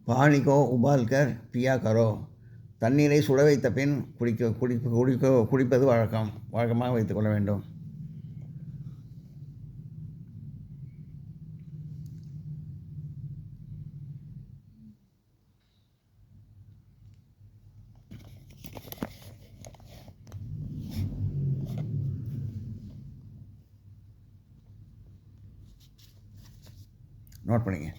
पानी को उबाल कर पिया करो. தண்ணீரை சுட வைத்த பின் குடிப்பது வழக்கமாக வைத்துக்கொள்ள வேண்டும். நோட் பண்ணிங்க.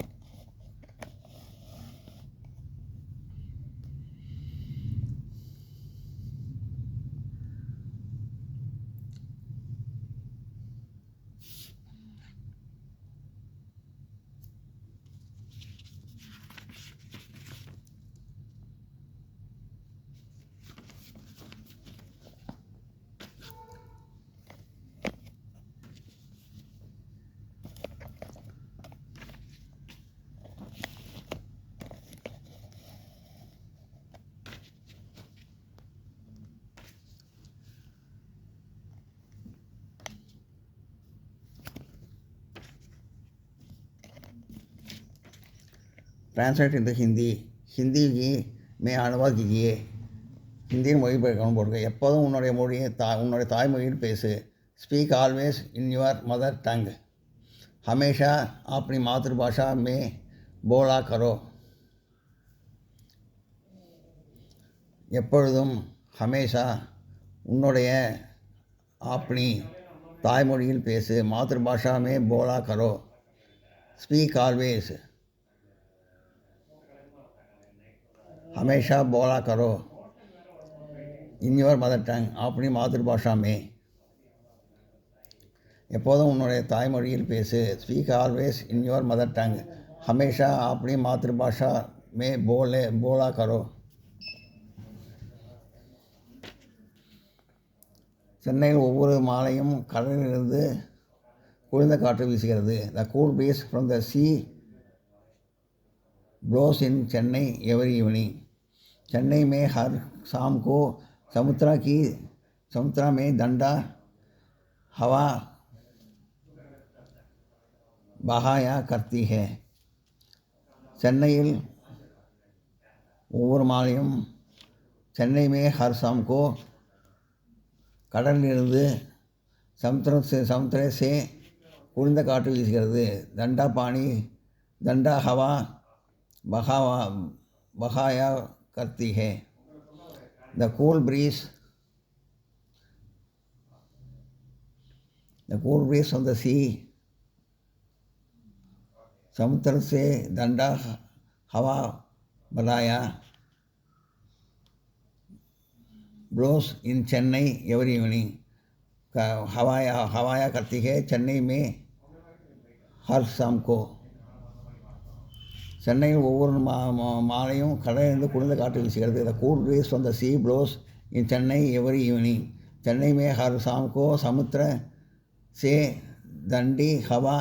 ट्रांसलेट इन हिंदी. हिंदी में अनुवाद कीजिए. हिंदी மொழிபெயர்க்கவும் போடுங்க. எப்போதும் உன்னுடைய தாய்மொழியில் பேசு. Speak always in your mother tongue. हमेशा अपनी मातृभाषा में बोला करो. எப்பொழுதும் हमेशा உன்னுடைய अपनी தாய்மொழியில் பேசு. मातृभाषा में बोला करो. स्पीक ऑलवेज हमेशा बोला करो. इन योर मदर टंग अपनी मातृभाषा में. எப்போதும் உன்னுடைய தாய்மொழியில் பேசு. Speak always in your mother tongue. ஹமேஷா अपनी मातृभाषा में बोला करो. சென்னையில் ஒவ்வொரு மாலையும் கடலிலிருந்து குளிர்ந்த காற்று வீசுகிறது. The cool breeze from the sea blows in Chennai every evening. Chennai में हर शाम को समुद्र में ठंडा हवा बहाया करती है. சென்னையில் ஒவ்வொரு மாலையும் சென்னை में हर शाम को கடலிலிருந்து समुद्र से குளிர்ந்த காற்று வீசுகிறது. ठंडा हवा बहाया करती है. The cool breeze of the sea समुद्र से ठंडा हवा बनाया blows in Chennai every evening. हवाया करती है चेन्नई में हर शाम को. சென்னையில் ஒவ்வொரு மாலையும் கடலிலிருந்து குளிர்ந்த காற்று வீசுகிறது. The cool breeze from the sea blows in Chennai every evening. Chennai में हर शाम को समुद्र से ठंडी हवा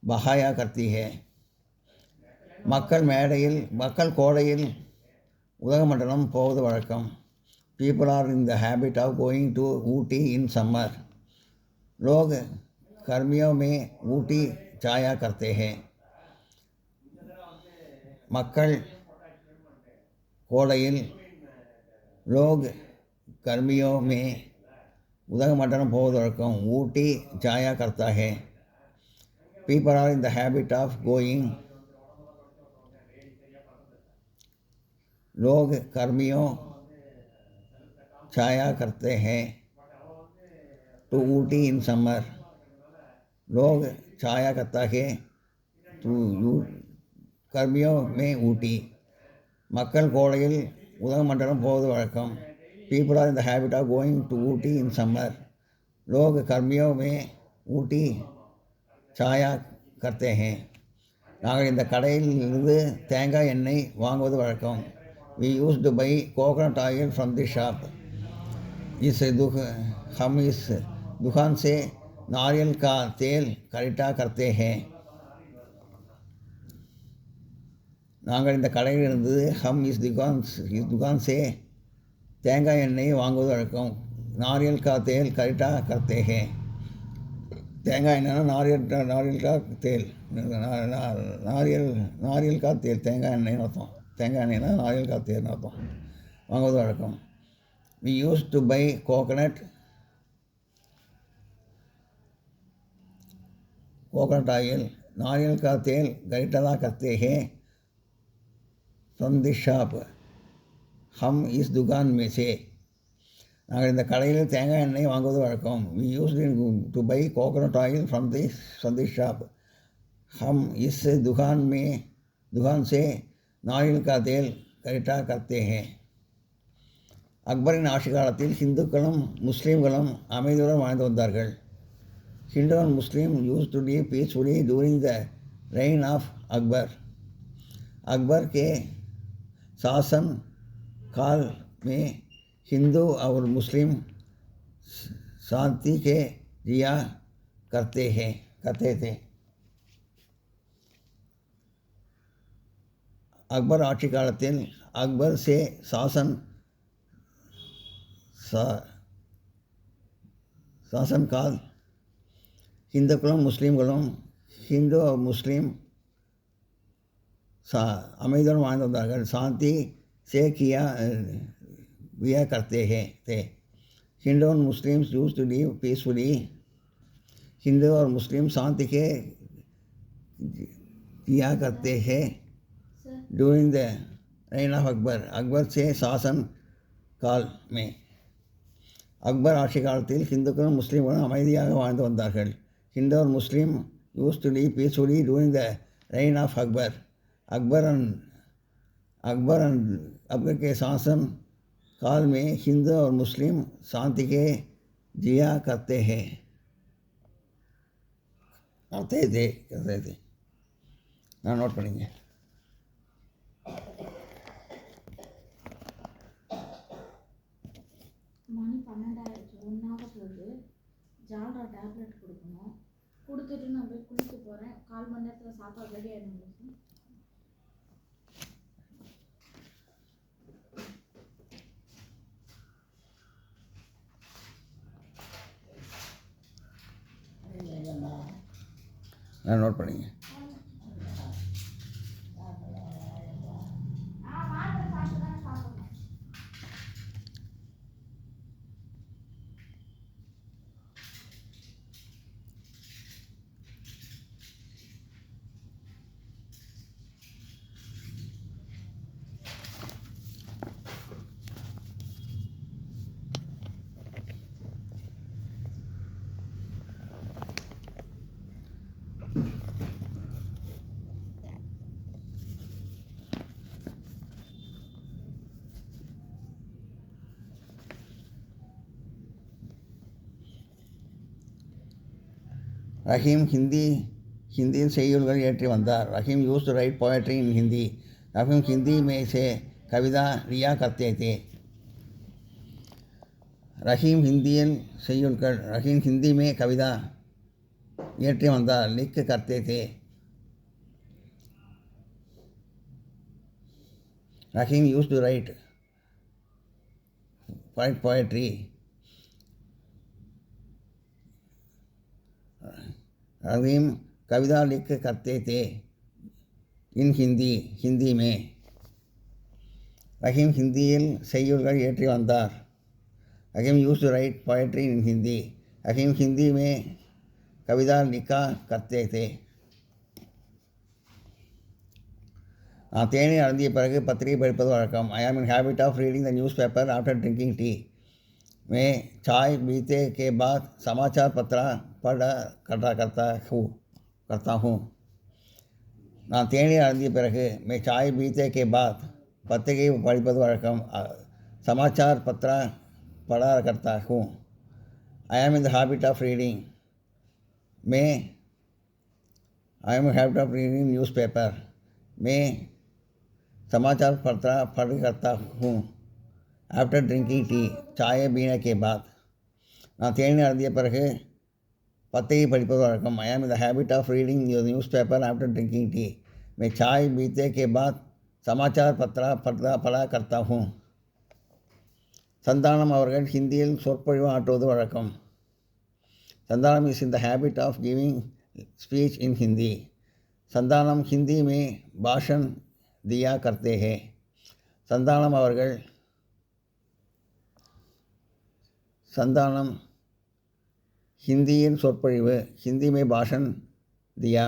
बहाया करती है. மக்கள் கோடையில் உதகமண்டலம் போவது வழக்கம். People are in the habit of going to Ooty in summer. लोग गर्मियों में ऊटी जाया करते हैं. மக்கள் கோடையில் लोग गर्मियों में उदगमंडलम போவது வழக்கம். ஊட்டி जाया करता है. people are in the habit of going. लोग गर्मियों जाया करते हैं to ऊटी in summer. लोग जाया करता है to गर्मियों में ऊटी. மக்கள் கோடையில் உதகமண்டலம் போவது வழக்கம். people are in the habit of going to Ooty in summer. लोग गर्मियों में ऊटी जाया करते हैं. நாங்கள் இந்த கடையில் இருந்து தேங்காய் எண்ணெய் வாங்குவது வழக்கம். we used to buy coconut oil from this shop. हम इस दुकान से नारियल का तेल खरीदा करते हैं. நாங்கள் இந்த கடையிலிருந்து हम इस दुकान से தேங்காய் எண்ணெய் வாங்குவது வழக்கம். नारियल का तेल खरीदा करते हैं. தேங்காய் எண்ணெய்னா நாரியல் கா தேல், நாரியல் கா தேல், தேங்காய் எண்ணெய்னு அர்த்தம். தேங்காய் எண்ணெய்னா நாரியல் கா தேல்னு அர்த்தம். வாங்குவது வழக்கம். We use to buy coconut oil, नारियल का तेल खरीदा करते हैं फ्रॉम दिस शॉप, हम इस दुकान में से. நாங்கள் இந்த கடையில் தேங்காய் எண்ணெய் வாங்குவது வழக்கம். We use to buy coconut oil from this shop, हम इस दुकान से नारियल का तेल खरीदा करते हैं. அக்பரின் ஆட்சி காலத்தில் ஹிந்துக்களும் முஸ்லீம்களும் அமைதியுடன் வாழ்ந்து வந்தார்கள். Hindu and Muslim used to live peacefully during the reign of Akbar. Akbar के शासन काल में हिंदू और मुस्लिम शांति के जिया करते थे. अकबर ஆட்சி காலத்தில் अकबर से शासन काल இந்துக்களும் முஸ்லீம்களும் ஹிந்து முஸ்லீம் அமைதியுடன் வாழ்ந்து வந்தார்கள். சாந்தி से किया करते थे. हिंदू और Muslim use to live peacefully. Hindu और मुस्लिम शांति के किया करते हैं during the reign of Akbar. Akbar से शासन काल में அக்பர் ஆட்சி காலத்தில் ஹிந்துக்களும் முஸ்லீம்களும் அமைதியாக வாழ்ந்து வந்தார்கள். Hindu और Muslim used to live peacefully during the reign of Akbar. Akbar के शासन काल में हिंदू और मुस्लिम शांति के जिया करते थे. நான் நோட் பண்ணிங்க. மணி 12 ஒன்றாவது ஜால்ரா டேப்லெட் கொடுக்கணும். கொடுத்துட்டு நான் போய் குளிக்க போகிறேன். 1/4 மணி நேரத்தில் சாப்பாடு ரெடி ஆகிடும். நான் நோட் பண்ணிங்க. ரஹீம் ஹிந்தியில் செய்யுள்கள் ஏற்றி வந்தார். Rahim use to write poetry in Hindi. Rahim Hindi में से कविता लिया करते थे. ரஹீம் ஹிந்தியில் செய்யுள்கள், ரஹீம் ஹிந்தி में कविता ஏற்றி வந்தார். लिख करते थे. रहीम यूज टू राइट पोएट्री. रहीम कविता लिख करते थे इन हिंदी में. रहीम हिंदिயில் செய்யுள்கள் ஏற்றி வந்தார். Rahim use to write poetry in Hindi. Rahim Hindi में कविता लिखा करते थे. நான் தேநீர் அருந்திய பிறகு பத்திரிகை படிப்பது வழக்கம். I am in habit of reading the newspaper after drinking tea. मैं चाय पीते के बाद समाचार पत्र करता हूँ. நான் தேநீர் அருந்திய பிறகு मैं चाय पीते के बाद பத்திரிகை படிப்பது வழக்கம். समाचार पत्र पढ़ा करता हूँ. I am in the habit of reading. मैं I am in habit of reading newspaper. मैं समाचार पत्र पढ़ करता हूँ आफ्टर ड्रिंकिंग टी. चाय पीने के बाद. நான் தேநீர் அருந்திய பிறகு பத்திரிகை படிப்பது வழக்கம். I am in the habit of reading newspaper after drinking tea. मैं चाय पीते के बाद समाचार पत्र पढ़ा करता हूँ. சந்தானம் அவர்கள் ஹிந்தியில் சொற்பொழிவு ஆற்றுவது வழக்கம். संतानम is in the habit of giving speech in Hindi. संतानम Hindi में भाषण दिया करते हैं. संतानम அவர்கள் संतानम ஹிந்தியின் சொற்பொழிவு ஹிந்தி में भाषण दिया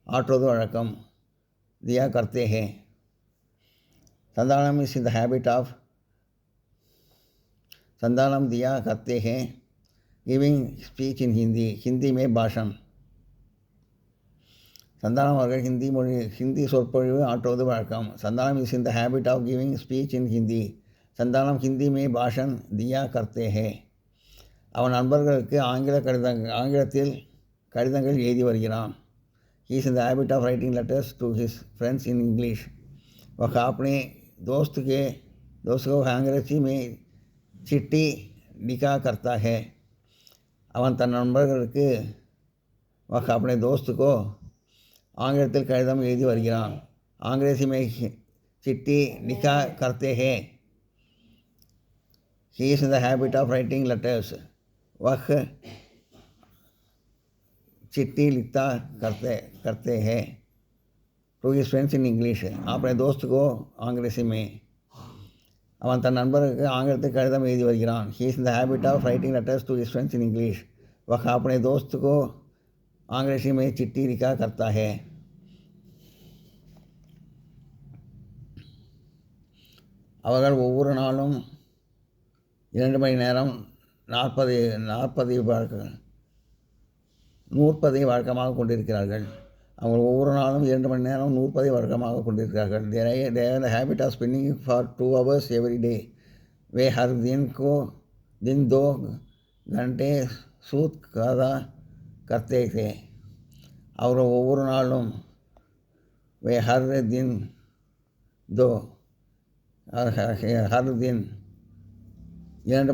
ஆற்றுவது வழக்கம் दिया करते हैं. संतानम is in the habit of संतानम दिया करते हैं giving speech in Hindi Hindi में भाषण. संतानम அவர்கள் ஹிந்தி சொற்பொழிவு ஆற்றுவது வழக்கம். संतानम is in the habit of giving speech in Hindi. संतानम Hindi में भाषण दिया करते हैं. அவன் நண்பர்களுக்கு ஆங்கிலத்தில் கடிதங்கள் எழுதி வருகிறான். He is in the habit of writing letters to his friends in English. वह अपने दोस्त को अंग्रेजी में चिट्ठी लिखा करता है. அவன் தன் நண்பர்களுக்கு वह अपने दोस्त को ஆங்கிலத்தில் கடிதம் எழுதி வருகிறான். अंग्रेजी में चिट्ठी लिखा करते हैं. He is in the habit of writing letters. वह चिट्ठी लिखता करते हैं to his friends in English. अपने दोस्त को अंग्रेजी में. அவன் தன் நண்பருக்கு ஆங்கிலத்தில் கடிதம் எழுதி வருகிறான். He is in the habit of writing letters to his friends in English. वह अपने दोस्त को अंग्रेजी में चिट्ठी लिखा करता है. அவர்கள் ஒவ்வொரு நாளும் 2 மணி நேரம் 100 வழக்கமாக கொண்டிருக்கிறார்கள். அவங்க ஒவ்வொரு நாளும் 2 மணி நேரம் 100 வழக்கமாக கொண்டிருக்கிறார்கள். They have the habit of spinning for 2 hours every day. वे हर दिन 2 घंटे सूत कादा करते थे. और ஒவ்வொரு நாளும் वे हर दिन 2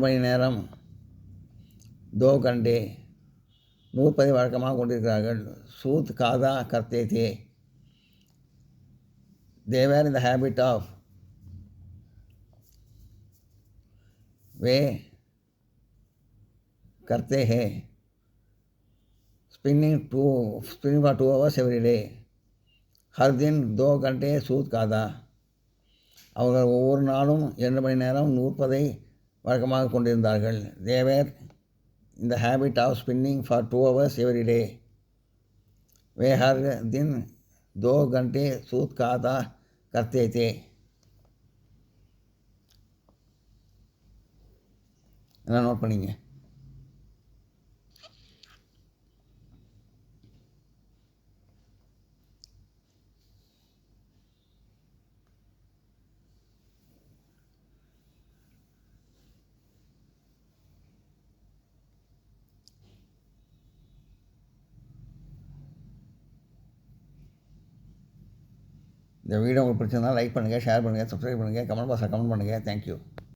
மணி நேரம் 2 घंटे 100 வழக்கமாக கொண்டிருக்கிறார்கள். सूत कादा करते थे. They were in the habit of वे करते हैं spinning for 2 hours every day. हर दिन 2 घंटे सूत कादा. அவர்கள் ஒவ்வொரு நாளும் 2 மணி நேரம் 100 வழக்கமாக கொண்டிருந்தார்கள். They were in the habit of spinning for 2 hours every day. वे हर दिन 2 घंटे सूत कादा करते थे. என்ன நோட் பண்ணிங்க. இந்த வீடியோ உங்களுக்கு பிடிச்சிருந்தால் லைக் பண்ணுங்கள், ஷேர் பண்ணுங்கள், சப்ஸ்கிரைப் பண்ணுங்கள், கமெண்ட் பாக்ஸில் கமெண்ட் பண்ணுங்கள். தேங்க்யூ.